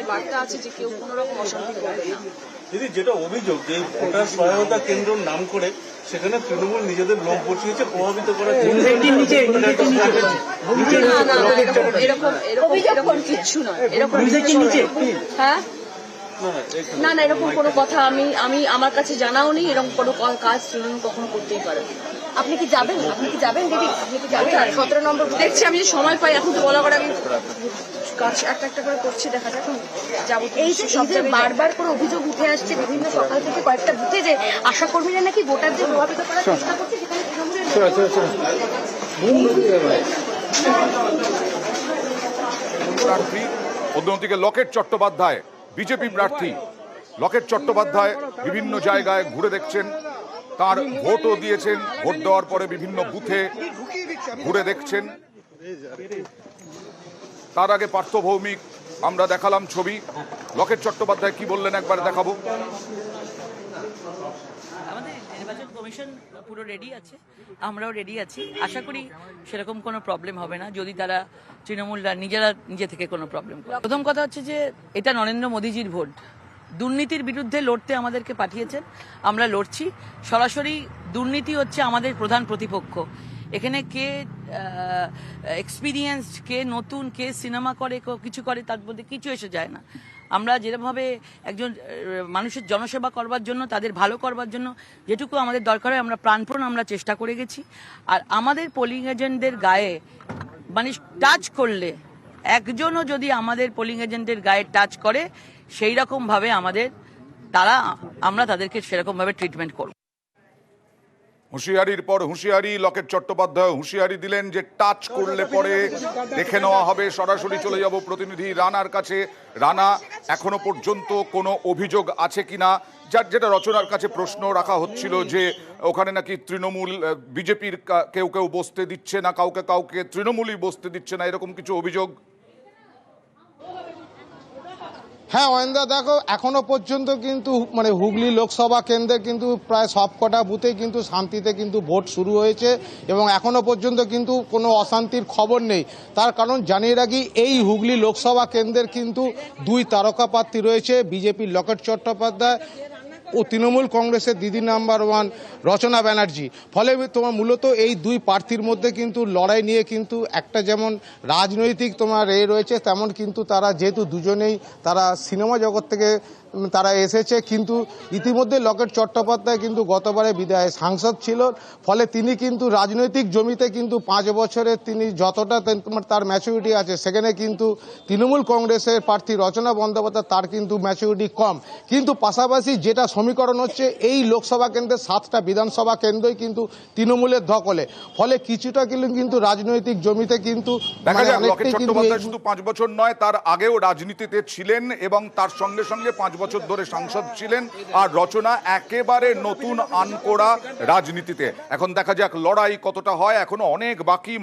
এখানে বার্তা আছে যে কেউ কোনো রকম অশান্তি করবে না। দিদি, যেটা অভিযোগ যে ভোটার সহায়তা কেন্দ্র নাম করে সেখানে তৃণমূল নিজেদের লোক বসিয়েছে প্রভাবিত করার এরকম কিচ্ছু নয়, এরকম হ্যাঁ না না, এরকম কোনো কথা আমি আমার কাছে জানাও নেই। এরকম কোনো কাজ তৃণমূল কখনো করতেই পারে। আপনি কি যাবেন? আপনি কি যাবেন দিদি? আপনি কি যাবেন? 17 নম্বর দেখছি, আমি যে সময় পাই এখন তো বলা করে আমি কাজ একটা একটা করে করছি, দেখা যাক যাবো। এই যে বারবার করে অভিযোগ উঠে আসছে বিভিন্ন সকাল থেকে কয়েকটা বুথে যে আশাকর্মীরা নাকি ভোটারদের প্রভাবিত করার চেষ্টা করছে, যেখানে প্রার্থী অন্যদিকে লকেট চট্টোপাধ্যায় বিজেপি প্রার্থী লকেট চট্টোপাধ্যায় বিভিন্ন জায়গায় ঘুরে দেখছেন, তার ভোটও দিয়েছেন, ভোট দেওয়ার পরে বিভিন্ন বুথে ঘুরে দেখছেন। তার আগে পার্থ ভৌমিক আমরা দেখালাম ছবি। লকেট চট্টোপাধ্যায় কি বললেন একবার দেখাবো। আমাদের নির্বাচন কমিশন পুরো রেডি আছে, আমরাও রেডি আছি। আশা করি সেরকম কোনো প্রবলেম হবে না যদি তারা তৃণমূলরা নিজে থেকে কোনো প্রবলেম করে। প্রথম কথা হচ্ছে যে এটা নরেন্দ্র মোদীজির ভোট। দুর্নীতির বিরুদ্ধে লড়তে আমাদেরকে পাঠিয়েছেন, আমরা লড়ছি। সরাসরি দুর্নীতি হচ্ছে আমাদের প্রধান প্রতিপক্ষ। এখানে কে এক্সপিরিয়েন্সড, কে নতুন, কে সিনেমা করে, কিছু করে, তার মধ্যে কিছু এসে যায় না। আমরা যেরকমভাবে একজন মানুষের জনসেবা করবার জন্য, তাদের ভালো করবার জন্য যেটুকু আমাদের দরকার হয় আমরা প্রাণপণ আমরা চেষ্টা করে গেছি। আর আমাদের পোলিং এজেন্টদের গায়ে মানে টাচ করলে, একজনও যদি আমাদের পোলিং এজেন্টের গায়ে টাচ করে সেই রকমভাবে আমরা তাদেরকে সেরকমভাবে ট্রিটমেন্ট করব। হুঁশিয়ারির পর হুঁশিয়ারি, লকেট চট্টোপাধ্যায় হুঁশিয়ারি দিলেন যে টাচ করলে পরে দেখে নেওয়া হবে। সরাসরি চলে যাব প্রতিনিধি রানার কাছে। রানা, এখনো পর্যন্ত কোনো অভিযোগ আছে কিনা? যেটা রচনার কাছে প্রশ্ন রাখা হচ্ছিল যে ওখানে নাকি তৃণমূল বিজেপির কেউ কেউ বসতে দিচ্ছে না, কাউকে তৃণমূলই বসতে দিচ্ছে না, এরকম কিছু অভিযোগ। হ্যাঁ অয়েন্দা, দেখো এখনো পর্যন্ত কিন্তু হুগলি লোকসভা কেন্দ্রে কিন্তু প্রায় সবকটা বুথে কিন্তু শান্তিতে কিন্তু ভোট শুরু হয়েছে এবং এখনো পর্যন্ত কিন্তু কোনো অশান্তির খবর নেই। তার কারণ জানিয়ে রাখি, এই হুগলি লোকসভা কেন্দ্রের কিন্তু দুই তারকা প্রার্থী রয়েছে, বিজেপির লকেট চট্টোপাধ্যায় ও তৃণমূল কংগ্রেসের দিদি নাম্বার 1 রচনা ব্যানার্জি। ফলে তোমার মূলত এই দুই প্রার্থীর মধ্যে কিন্তু লড়াই নিয়ে কিন্তু একটা যেমন রাজনৈতিক রয়েছে, তেমন কিন্তু তারা যেহেতু দুজনেই তারা সিনেমা জগৎ থেকে তারা এসেছে, কিন্তু ইতিমধ্যে লকেট চট্টোপাধ্যায় কিন্তু গতবারে বিধায়ক সাংসদ ছিল। ফলে তিনি কিন্তু রাজনৈতিক জমিতে কিন্তু 5 বছরে তিনি যতটা তার ম্যাচুরিটি আছে, সেখানে কিন্তু তৃণমূল কংগ্রেসের প্রার্থী রচনা বন্দ্যোপাধ্যায় তার কিন্তু ম্যাচুরিটি কম। কিন্তু পাশাপাশি যেটা সমীকরণ হচ্ছে, এই লোকসভা কেন্দ্রের 7টা বিধানসভা কেন্দ্রই কিন্তু তৃণমূলের দখলে। ফলে কিছুটা কিন্তু রাজনৈতিক জমিতে কিন্তু দেখা যায় লকেট চট্টোপাধ্যায় শুধু 5 বছর নয়, তার আগেও রাজনীতিতে ছিলেন এবং তার সঙ্গে সঙ্গে 5 বছর ধরে সাংসদ ছিলেন। আর রচনা একেবারে নতুন আনকোড়া রাজনীতিতে। এখন দেখা যাক লড়াই কতটা হয়, এখনো অনেক বাকি।